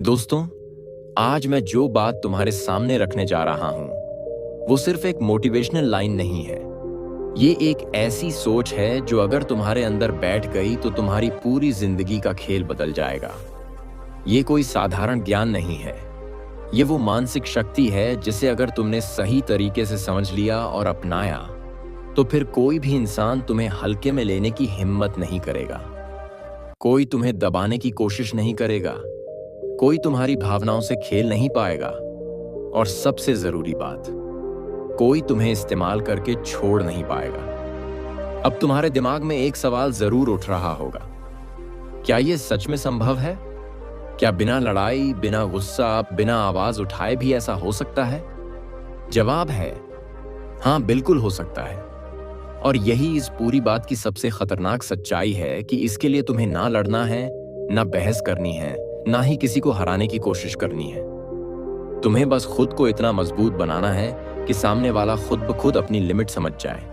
दोस्तों, आज मैं जो बात तुम्हारे सामने रखने जा रहा हूं, वो सिर्फ एक मोटिवेशनल लाइन नहीं है। ये एक ऐसी सोच है जो अगर तुम्हारे अंदर बैठ गई तो तुम्हारी पूरी जिंदगी का खेल बदल जाएगा। ये कोई साधारण ज्ञान नहीं है। ये वो मानसिक शक्ति है जिसे अगर तुमने सही तरीके से समझ लिया और अपनाया, तो फिर कोई भी इंसान तुम्हें हल्के में लेने की हिम्मत नहीं करेगा। कोई तुम्हें दबाने की कोशिश नहीं करेगा। कोई तुम्हारी भावनाओं से खेल नहीं पाएगा। और सबसे जरूरी बात, कोई तुम्हें इस्तेमाल करके छोड़ नहीं पाएगा। अब तुम्हारे दिमाग में एक सवाल जरूर उठ रहा होगा, क्या यह सच में संभव है? क्या बिना लड़ाई, बिना गुस्सा, बिना आवाज उठाए भी ऐसा हो सकता है? जवाब है हाँ, बिल्कुल हो सकता है। और यही इस पूरी बात की सबसे खतरनाक सच्चाई है कि इसके लिए तुम्हें ना लड़ना है, ना बहस करनी है, ना ही किसी को हराने की कोशिश करनी है। तुम्हें बस खुद को इतना मजबूत बनाना है कि सामने वाला खुद ब खुद अपनी लिमिट समझ जाए।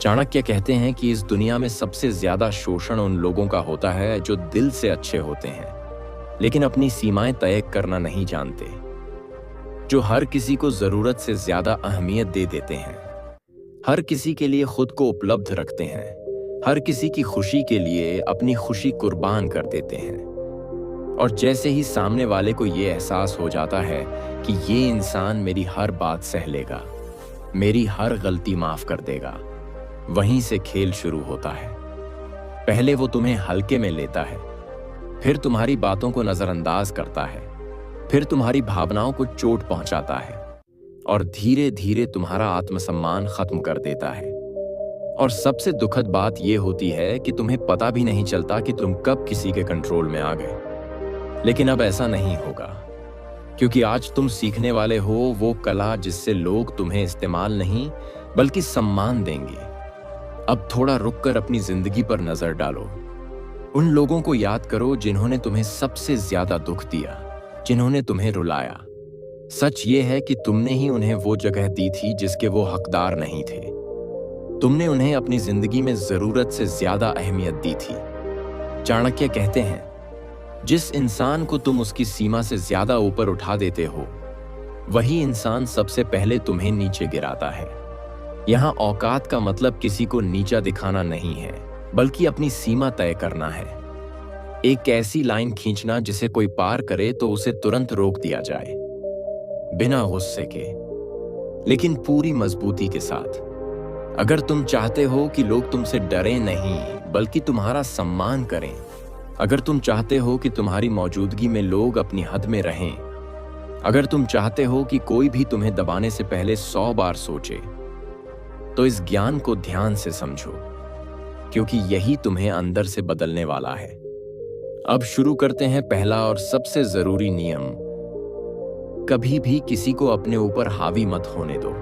चाणक्य कहते हैं कि इस दुनिया में सबसे ज्यादा शोषण उन लोगों का होता है जो दिल से अच्छे होते हैं, लेकिन अपनी सीमाएं तय करना नहीं जानते, जो हर किसी को जरूरत से ज्यादा अहमियत दे देते हैं, हर किसी के लिए खुद को उपलब्ध रखते हैं, हर किसी की खुशी के लिए अपनी खुशी कुर्बान कर देते हैं। और जैसे ही सामने वाले को यह एहसास हो जाता है कि ये इंसान मेरी हर बात सह लेगा, मेरी हर गलती माफ कर देगा, वहीं से खेल शुरू होता है। पहले वो तुम्हें हल्के में लेता है, फिर तुम्हारी बातों को नजरअंदाज करता है, फिर तुम्हारी भावनाओं को चोट पहुंचाता है और धीरे धीरे तुम्हारा आत्मसम्मान खत्म कर देता है। और सबसे दुखद बात यह होती है कि तुम्हें पता भी नहीं चलता कि तुम कब किसी के कंट्रोल में आ गए। लेकिन अब ऐसा नहीं होगा, क्योंकि आज तुम सीखने वाले हो वो कला जिससे लोग तुम्हें इस्तेमाल नहीं बल्कि सम्मान देंगे। अब थोड़ा रुककर अपनी जिंदगी पर नजर डालो। उन लोगों को याद करो जिन्होंने तुम्हें सबसे ज्यादा दुख दिया, जिन्होंने तुम्हें रुलाया। सच ये है कि तुमने ही उन्हें वो जगह दी थी जिसके वो हकदार नहीं थे। तुमने उन्हें अपनी जिंदगी में जरूरत से ज्यादा अहमियत दी थी। चाणक्य कहते हैं, जिस इंसान को तुम उसकी सीमा से ज्यादा ऊपर उठा देते हो, वही इंसान सबसे पहले तुम्हें नीचे गिराता है। यहां औकात का मतलब किसी को नीचा दिखाना नहीं है, बल्कि अपनी सीमा तय करना है। एक ऐसी लाइन खींचना जिसे कोई पार करे तो उसे तुरंत रोक दिया जाए, बिना गुस्से के, लेकिन पूरी मजबूती के साथ। अगर तुम चाहते हो कि लोग तुमसे डरें नहीं बल्कि तुम्हारा सम्मान करें, अगर तुम चाहते हो कि तुम्हारी मौजूदगी में लोग अपनी हद में रहें, अगर तुम चाहते हो कि कोई भी तुम्हें दबाने से पहले 100 बार सोचे, तो इस ज्ञान को ध्यान से समझो, क्योंकि यही तुम्हें अंदर से बदलने वाला है। अब शुरू करते हैं पहला और सबसे जरूरी नियम। कभी भी किसी को अपने ऊपर हावी मत होने दो।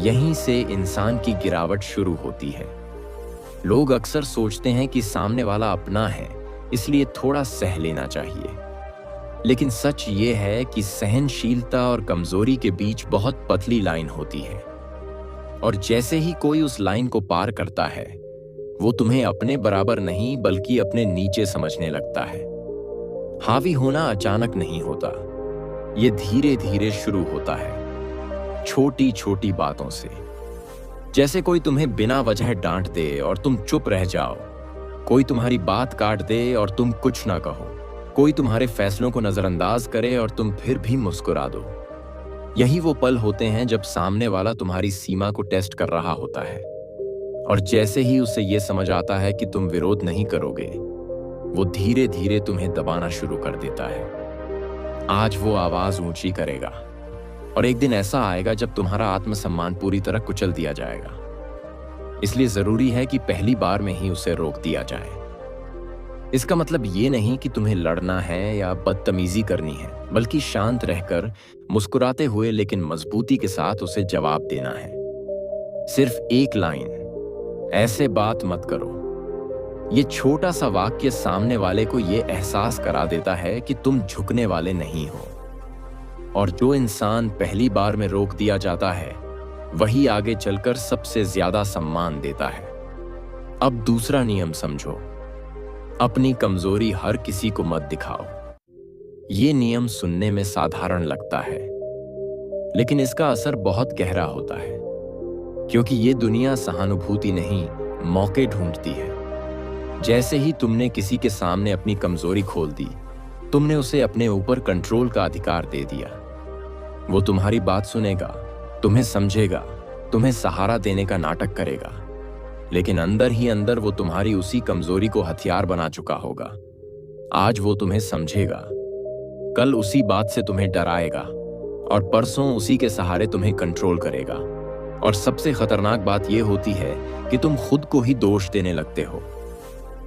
यहीं से इंसान की गिरावट शुरू होती है। लोग अक्सर सोचते हैं कि सामने वाला अपना है, इसलिए थोड़ा सह लेना चाहिए। लेकिन सच ये है कि सहनशीलता और कमजोरी के बीच बहुत पतली लाइन होती है। और जैसे ही कोई उस लाइन को पार करता है, वो तुम्हें अपने बराबर नहीं बल्कि अपने नीचे समझने लगता है। हावी होना अचानक नहीं होता, ये धीरे धीरे शुरू होता है, छोटी छोटी बातों से। जैसे कोई तुम्हें बिना वजह डांट दे और तुम चुप रह जाओ, कोई तुम्हारी बात काट दे और तुम कुछ ना कहो, कोई तुम्हारे फैसलों को नजरअंदाज करे और तुम फिर भी मुस्कुरा दो। यही वो पल होते हैं जब सामने वाला तुम्हारी सीमा को टेस्ट कर रहा होता है। और जैसे ही उसे ये समझ आता है कि तुम विरोध नहीं करोगे, वो धीरे धीरे तुम्हें दबाना शुरू कर देता है। आज वो आवाज ऊंची करेगा और एक दिन ऐसा आएगा जब तुम्हारा आत्मसम्मान पूरी तरह कुचल दिया जाएगा। इसलिए जरूरी है कि पहली बार में ही उसे रोक दिया जाए। इसका मतलब ये नहीं कि तुम्हें लड़ना है या बदतमीजी करनी है, बल्कि शांत रहकर, मुस्कुराते हुए लेकिन मजबूती के साथ उसे जवाब देना है। सिर्फ एक लाइन, ऐसे बात मत करो। ये छोटा सा वाक्य सामने वाले को ये एहसास करा देता है कि तुम झुकने वाले नहीं हो। और जो इंसान पहली बार में रोक दिया जाता है, वही आगे चलकर सबसे ज्यादा सम्मान देता है। अब दूसरा नियम समझो, अपनी कमजोरी हर किसी को मत दिखाओ। ये नियम सुनने में साधारण लगता है, लेकिन इसका असर बहुत गहरा होता है, क्योंकि ये दुनिया सहानुभूति नहीं, मौके ढूंढती है। जैसे ही तुमने किसी के सामने अपनी कमजोरी खोल दी, तुमने उसे अपने ऊपर कंट्रोल का अधिकार दे दिया। वो तुम्हारी बात सुनेगा, तुम्हें समझेगा, तुम्हें सहारा देने का नाटक करेगा, लेकिन अंदर ही अंदर वो तुम्हारी उसी कमजोरी को हथियार बना चुका होगा। आज वो तुम्हें समझेगा, कल उसी बात से तुम्हें डराएगा, और परसों उसी के सहारे तुम्हें कंट्रोल करेगा। और सबसे खतरनाक बात यह होती है कि तुम खुद को ही दोष देने लगते हो।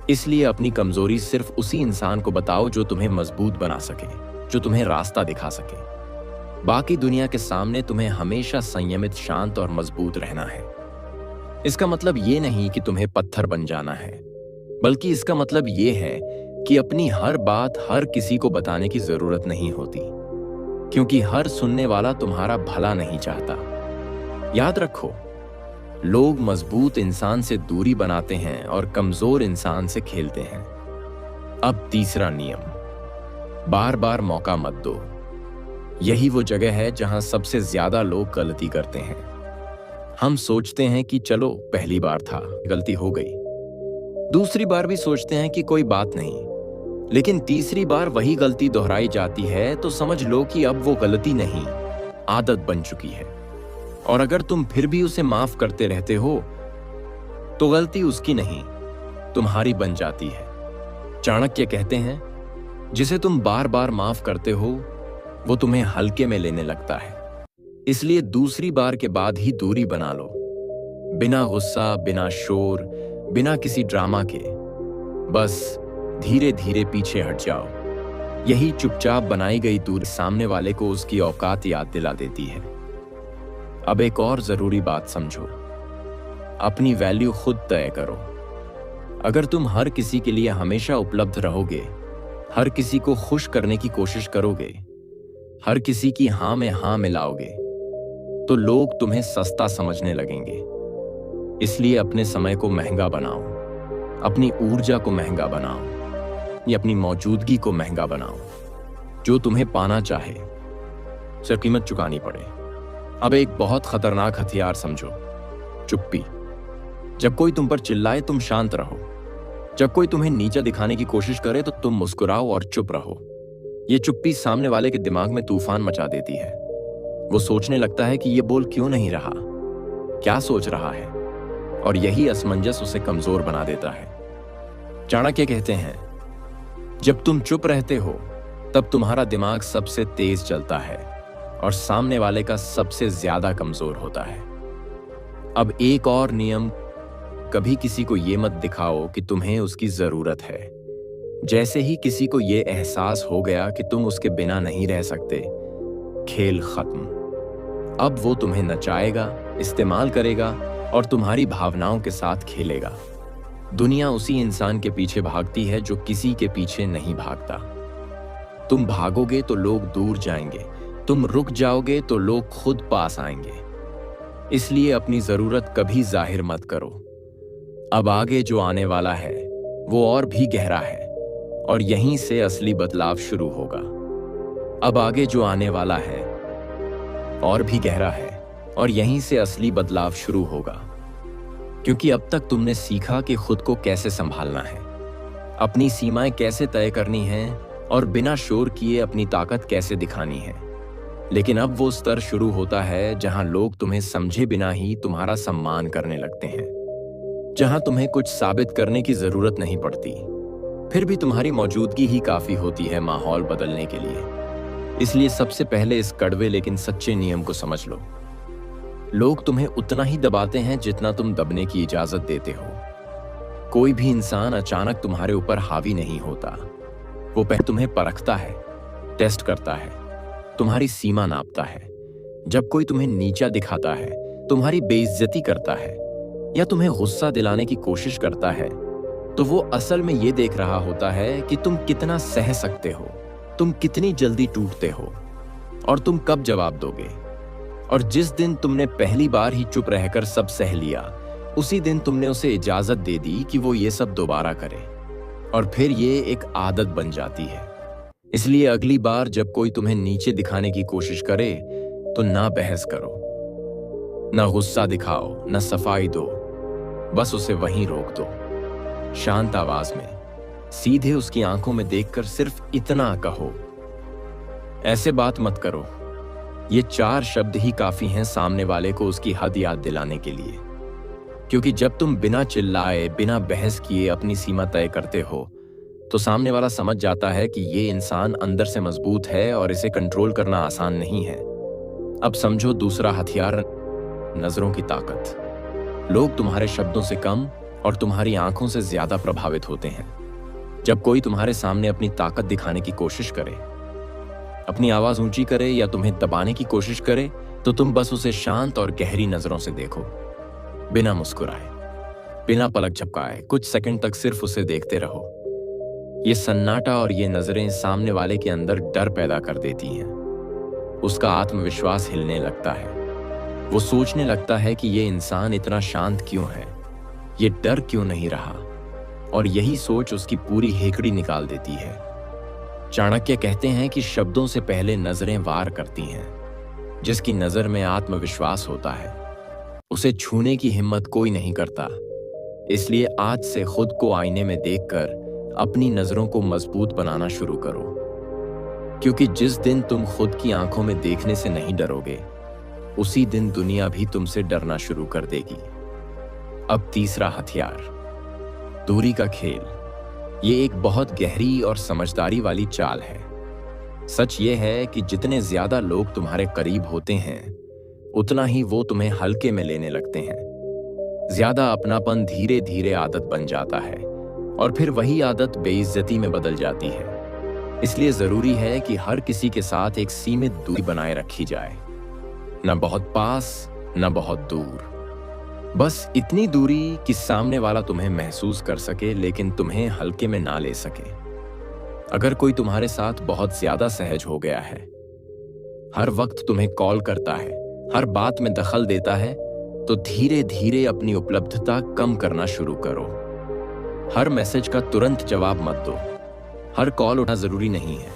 इसलिए अपनी कमजोरी सिर्फ उसी इंसान को बताओ जो तुम्हें मजबूत बना सके, जो तुम्हें रास्ता दिखा सके। बाकी दुनिया के सामने तुम्हें हमेशा संयमित, शांत और मजबूत रहना है। इसका मतलब ये नहीं कि तुम्हें पत्थर बन जाना है, बल्कि इसका मतलब ये है कि अपनी हर बात हर किसी को बताने की जरूरत नहीं होती, क्योंकि हर सुनने वाला तुम्हारा भला नहीं चाहता। याद रखो, लोग मजबूत इंसान से दूरी बनाते हैं और कमजोर इंसान से खेलते हैं। अब तीसरा नियम, बार बार मौका मत दो। यही वो जगह है जहां सबसे ज्यादा लोग गलती करते हैं। हम सोचते हैं कि चलो पहली बार था, गलती हो गई। दूसरी बार भी सोचते हैं कि कोई बात नहीं, लेकिन तीसरी बार वही गलती दोहराई जाती है तो समझ लो कि अब वो गलती नहीं, आदत बन चुकी है। और अगर तुम फिर भी उसे माफ करते रहते हो तो गलती उसकी नहीं, तुम्हारी बन जाती है। चाणक्य कहते हैं, जिसे तुम बार बार माफ करते हो वो तुम्हें हल्के में लेने लगता है। इसलिए दूसरी बार के बाद ही दूरी बना लो, बिना गुस्सा, बिना शोर, बिना किसी ड्रामा के। बस धीरे धीरे पीछे हट जाओ। यही चुपचाप बनाई गई दूरी सामने वाले को उसकी औकात याद दिला देती है। अब एक और जरूरी बात समझो, अपनी वैल्यू खुद तय करो। अगर तुम हर किसी के लिए हमेशा उपलब्ध रहोगे, हर किसी को खुश करने की कोशिश करोगे, हर किसी की हां में हां मिलाओगे, तो लोग तुम्हें सस्ता समझने लगेंगे। इसलिए अपने समय को महंगा बनाओ, अपनी ऊर्जा को महंगा बनाओ, या अपनी मौजूदगी को महंगा बनाओ। जो तुम्हें पाना चाहे, सिर्फ कीमत चुकानी पड़े। अब एक बहुत खतरनाक हथियार समझो, चुप्पी। जब कोई तुम पर चिल्लाए तुम शांत रहो, जब कोई तुम्हें नीचा दिखाने की कोशिश करे तो तुम मुस्कुराओ और चुप रहो। ये चुप्पी सामने वाले के दिमाग में तूफान मचा देती है। वो सोचने लगता है कि ये बोल क्यों नहीं रहा, क्या सोच रहा है, और यही असमंजस उसे कमजोर बना देता है। चाणक्य कहते हैं, जब तुम चुप रहते हो तब तुम्हारा दिमाग सबसे तेज चलता है और सामने वाले का सबसे ज्यादा कमजोर होता है। अब एक और नियम, कभी किसी को यह मत दिखाओ कि तुम्हें उसकी जरूरत है। जैसे ही किसी को यह एहसास हो गया कि तुम उसके बिना नहीं रह सकते, खेल खत्म। अब वो तुम्हें नचाएगा, इस्तेमाल करेगा और तुम्हारी भावनाओं के साथ खेलेगा। दुनिया उसी इंसान के पीछे भागती है जो किसी के पीछे नहीं भागता। तुम भागोगे तो लोग दूर जाएंगे, तुम रुक जाओगे तो लोग खुद पास आएंगे। इसलिए अपनी जरूरत कभी जाहिर मत करो। अब आगे जो आने वाला है वो और भी गहरा है, और यहीं से असली बदलाव शुरू होगा। अब आगे जो आने वाला है और भी गहरा है, और यहीं से असली बदलाव शुरू होगा। क्योंकि अब तक तुमने सीखा कि खुद को कैसे संभालना है, अपनी सीमाएं कैसे तय करनी हैं, और बिना शोर किए अपनी ताकत कैसे दिखानी है। लेकिन अब वो स्तर शुरू होता है जहां लोग तुम्हें समझे बिना ही तुम्हारा सम्मान करने लगते हैं, जहां तुम्हें कुछ साबित करने की जरूरत नहीं पड़ती, फिर भी तुम्हारी मौजूदगी ही काफी होती है माहौल बदलने के लिए। इसलिए सबसे पहले इस कड़वे लेकिन सच्चे नियम को समझ लो, लोग तुम्हें उतना ही दबाते हैं जितना तुम दबने की इजाजत देते हो। कोई भी इंसान अचानक तुम्हारे ऊपर हावी नहीं होता। वो पहले तुम्हें परखता है, टेस्ट करता है, तुम्हारी सीमा नापता है। जब कोई तुम्हें नीचा दिखाता है, तुम्हारी बेइज्जती करता है, या तुम्हें गुस्सा दिलाने की कोशिश करता है, तो वो असल में ये देख रहा होता है कि तुम कितना सह सकते हो, तुम कितनी जल्दी टूटते हो, और तुम कब जवाब दोगे। और जिस दिन तुमने पहली बार ही चुप रहकर सब सह लिया, उसी दिन तुमने उसे इजाजत दे दी कि वो ये सब दोबारा करे, और फिर ये एक आदत बन जाती है। इसलिए अगली बार जब कोई तुम्हें नीचे दिखाने की कोशिश करे तो ना बहस करो, ना गुस्सा दिखाओ, ना सफाई दो, बस उसे वहीं रोक दो। शांत आवाज में सीधे उसकी आंखों में देखकर सिर्फ इतना कहो, ऐसे बात मत करो। ये 4 शब्द ही काफी हैं सामने वाले को उसकी हद याद दिलाने के लिए। क्योंकि जब तुम बिना चिल्लाए, बिना बहस किए अपनी सीमा तय करते हो तो सामने वाला समझ जाता है कि ये इंसान अंदर से मजबूत है और इसे कंट्रोल करना आसान नहीं है। अब समझो दूसरा हथियार, नजरों की ताकत। लोग तुम्हारे शब्दों से कम और तुम्हारी आंखों से ज्यादा प्रभावित होते हैं। जब कोई तुम्हारे सामने अपनी ताकत दिखाने की कोशिश करे, अपनी आवाज ऊंची करे या तुम्हें दबाने की कोशिश करे, तो तुम बस उसे शांत और गहरी नजरों से देखो, बिना मुस्कुराए, बिना पलक झपकाए। कुछ सेकंड तक सिर्फ उसे देखते रहो। ये सन्नाटा और ये नजरें सामने वाले के अंदर डर पैदा कर देती हैं। उसका आत्मविश्वास हिलने लगता है। वो सोचने लगता है कि ये इंसान इतना शांत क्यों है, ये डर क्यों नहीं रहा। और यही सोच उसकी पूरी हेकड़ी निकाल देती है। चाणक्य कहते हैं कि शब्दों से पहले नजरें वार करती हैं। जिसकी नजर में आत्मविश्वास होता है उसे छूने की हिम्मत कोई नहीं करता। इसलिए आज से खुद को आईने में देखकर अपनी नजरों को मजबूत बनाना शुरू करो। क्योंकि जिस दिन तुम खुद की आंखों में देखने से नहीं डरोगे, उसी दिन दुनिया भी तुमसे डरना शुरू कर देगी। अब तीसरा हथियार, दूरी का खेल। ये एक बहुत गहरी और समझदारी वाली चाल है। सच ये है कि जितने ज्यादा लोग तुम्हारे करीब होते हैं, उतना ही वो तुम्हें हल्के में लेने लगते हैं। ज्यादा अपनापन धीरे धीरे आदत बन जाता है और फिर वही आदत बेइज्जती में बदल जाती है। इसलिए जरूरी है कि हर किसी के साथ एक सीमित दूरी बनाए रखी जाए, न बहुत पास न बहुत दूर। बस इतनी दूरी कि सामने वाला तुम्हें महसूस कर सके लेकिन तुम्हें हल्के में ना ले सके। अगर कोई तुम्हारे साथ बहुत ज्यादा सहज हो गया है, हर वक्त तुम्हें कॉल करता है, हर बात में दखल देता है, तो धीरे धीरे अपनी उपलब्धता कम करना शुरू करो। हर मैसेज का तुरंत जवाब मत दो। हर कॉल उठना जरूरी नहीं है।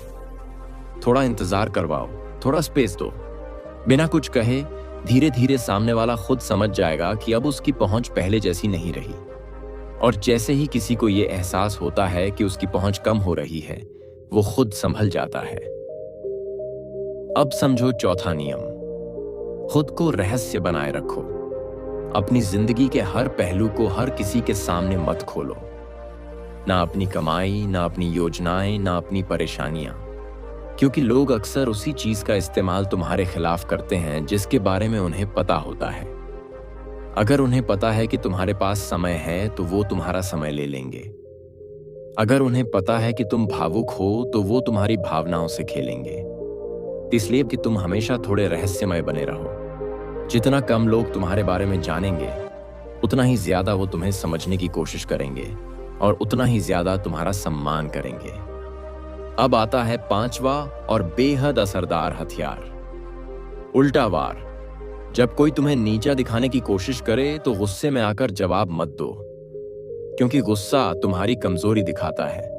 थोड़ा इंतजार करवाओ, थोड़ा स्पेस दो। बिना कुछ कहे धीरे धीरे सामने वाला खुद समझ जाएगा कि अब उसकी पहुंच पहले जैसी नहीं रही। और जैसे ही किसी को यह एहसास होता है कि उसकी पहुंच कम हो रही है, वो खुद संभल जाता है। अब समझो चौथा नियम, खुद को रहस्य बनाए रखो। अपनी जिंदगी के हर पहलू को हर किसी के सामने मत खोलो। ना अपनी कमाई, ना अपनी योजनाएं, ना अपनी परेशानियां। क्योंकि लोग अक्सर उसी चीज का इस्तेमाल तुम्हारे खिलाफ करते हैं जिसके बारे में उन्हें पता होता है। अगर उन्हें पता है कि तुम्हारे पास समय है तो वो तुम्हारा समय ले लेंगे। अगर उन्हें पता है कि तुम भावुक हो तो वो तुम्हारी भावनाओं से खेलेंगे। इसलिए कि तुम हमेशा थोड़े रहस्यमय बने रहो। जितना कम लोग तुम्हारे बारे में जानेंगे, उतना ही ज्यादा वो तुम्हें समझने की कोशिश करेंगे और उतना ही ज्यादा तुम्हारा सम्मान करेंगे। अब आता है पांचवा और बेहद असरदार हथियार, उल्टा वार। जब कोई तुम्हें नीचा दिखाने की कोशिश करे तो गुस्से में आकर जवाब मत दो, क्योंकि गुस्सा तुम्हारी कमजोरी दिखाता है।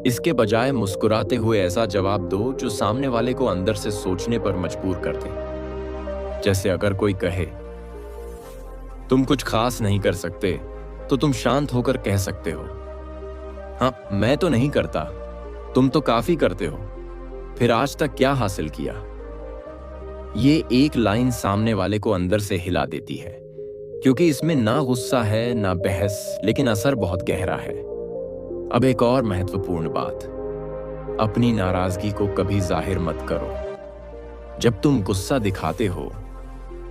इसके बजाय मुस्कुराते हुए ऐसा जवाब दो जो सामने वाले को अंदर से सोचने पर मजबूर कर दे। जैसे अगर कोई कहे तुम कुछ खास नहीं कर सकते, तो तुम शांत होकर कह सकते हो, हाँ मैं तो नहीं करता, तुम तो काफी करते हो, फिर आज तक क्या हासिल किया। ये एक लाइन सामने वाले को अंदर से हिला देती है, क्योंकि इसमें ना गुस्सा है ना बहस, लेकिन असर बहुत गहरा है। अब एक और महत्वपूर्ण बात, अपनी नाराजगी को कभी जाहिर मत करो। जब तुम गुस्सा दिखाते हो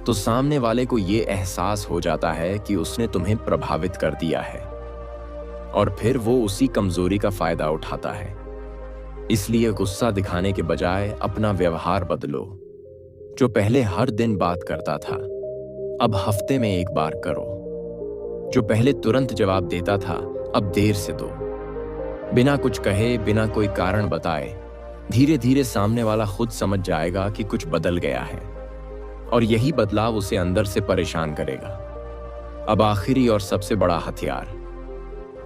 तो सामने वाले को यह एहसास हो जाता है कि उसने तुम्हें प्रभावित कर दिया है और फिर वो उसी कमजोरी का फायदा उठाता है। इसलिए गुस्सा दिखाने के बजाय अपना व्यवहार बदलो। जो पहले हर दिन बात करता था, अब हफ्ते में एक बार करो। जो पहले तुरंत जवाब देता था, अब देर से दो। बिना कुछ कहे, बिना कोई कारण बताए, धीरे धीरे सामने वाला खुद समझ जाएगा कि कुछ बदल गया है और यही बदलाव उसे अंदर से परेशान करेगा। अब आखिरी और सबसे बड़ा हथियार,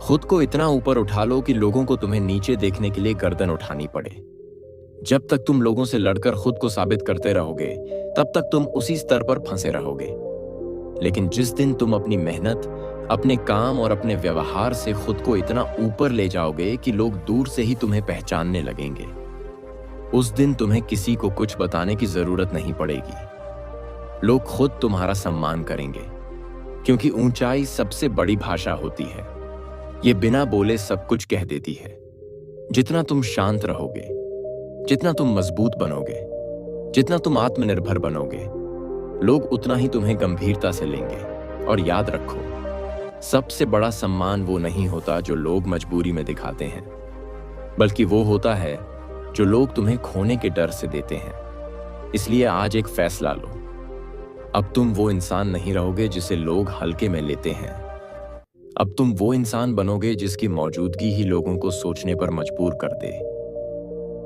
खुद को इतना ऊपर उठा लो कि लोगों को तुम्हें नीचे देखने के लिए गर्दन उठानी पड़े। जब तक तुम लोगों से लड़कर खुद को साबित करते रहोगे, तब तक तुम उसी स्तर पर फंसे रहोगे। लेकिन जिस दिन तुम अपनी मेहनत, अपने काम और अपने व्यवहार से खुद को इतना ऊपर ले जाओगे कि लोग दूर से ही तुम्हें पहचानने लगेंगे, उस दिन तुम्हें किसी को कुछ बताने की जरूरत नहीं पड़ेगी। लोग खुद तुम्हारा सम्मान करेंगे, क्योंकि ऊंचाई सबसे बड़ी भाषा होती है। ये बिना बोले सब कुछ कह देती है। जितना तुम शांत रहोगे, जितना तुम मजबूत बनोगे, जितना तुम आत्मनिर्भर बनोगे, लोग उतना ही तुम्हें गंभीरता से लेंगे। और याद रखो, सबसे बड़ा सम्मान वो नहीं होता जो लोग मजबूरी में दिखाते हैं, बल्कि वो होता है जो लोग तुम्हें खोने के डर से देते हैं। इसलिए आज एक फैसला लो। अब तुम वो इंसान नहीं रहोगे जिसे लोग हल्के में लेते हैं। अब तुम वो इंसान बनोगे जिसकी मौजूदगी ही लोगों को सोचने पर मजबूर कर दे।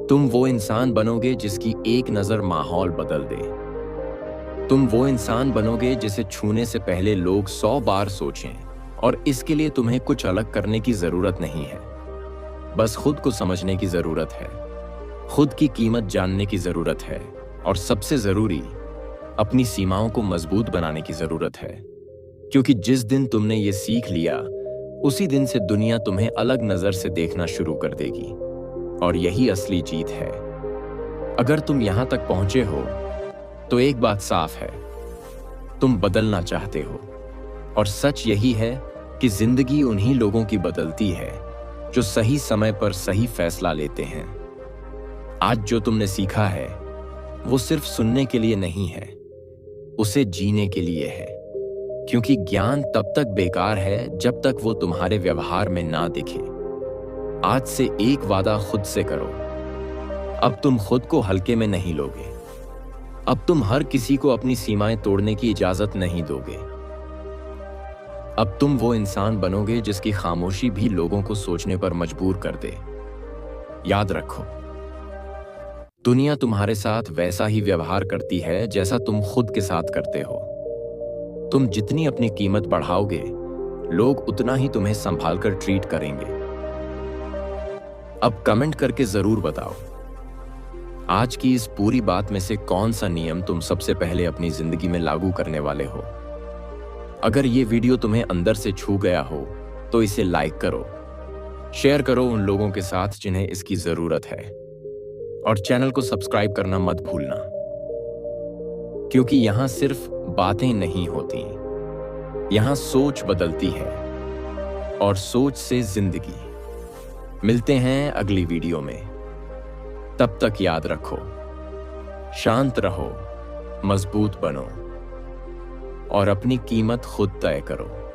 तुम वो इंसान बनोगे जिसकी एक नजर माहौल बदल दे। तुम वो इंसान बनोगे जिसे छूने से पहले लोग 100 बार सोचें। और इसके लिए तुम्हें कुछ अलग करने की जरूरत नहीं है, बस खुद को समझने की जरूरत है, खुद की कीमत जानने की जरूरत है, और सबसे जरूरी, अपनी सीमाओं को मजबूत बनाने की जरूरत है। क्योंकि जिस दिन तुमने ये सीख लिया, उसी दिन से दुनिया तुम्हें अलग नजर से देखना शुरू कर देगी। और यही असली जीत है। अगर तुम यहां तक पहुंचे हो, तो एक बात साफ है, तुम बदलना चाहते हो। और सच यही है कि जिंदगी उन्हीं लोगों की बदलती है जो सही समय पर सही फैसला लेते हैं। आज जो तुमने सीखा है, वो सिर्फ सुनने के लिए नहीं है, उसे जीने के लिए है। क्योंकि ज्ञान तब तक बेकार है जब तक वो तुम्हारे व्यवहार में ना दिखे। आज से एक वादा खुद से करो, अब तुम खुद को हल्के में नहीं लोगे। अब तुम हर किसी को अपनी सीमाएं तोड़ने की इजाजत नहीं दोगे। अब तुम वो इंसान बनोगे जिसकी खामोशी भी लोगों को सोचने पर मजबूर कर दे। याद रखो, दुनिया तुम्हारे साथ वैसा ही व्यवहार करती है जैसा तुम खुद के साथ करते हो। तुम जितनी अपनी कीमत बढ़ाओगे, लोग उतना ही तुम्हें संभाल कर ट्रीट करेंगे। अब कमेंट करके जरूर बताओ, आज की इस पूरी बात में से कौन सा नियम तुम सबसे पहले अपनी जिंदगी में लागू करने वाले हो। अगर ये वीडियो तुम्हें अंदर से छू गया हो, तो इसे लाइक करो, शेयर करो उन लोगों के साथ जिन्हें इसकी जरूरत है, और चैनल को सब्सक्राइब करना मत भूलना। क्योंकि यहां सिर्फ बातें नहीं होती, यहां सोच बदलती है, और सोच से जिंदगी। मिलते हैं अगली वीडियो में। तब तक याद रखो, शांत रहो, मजबूत बनो, और अपनी कीमत खुद तय करो।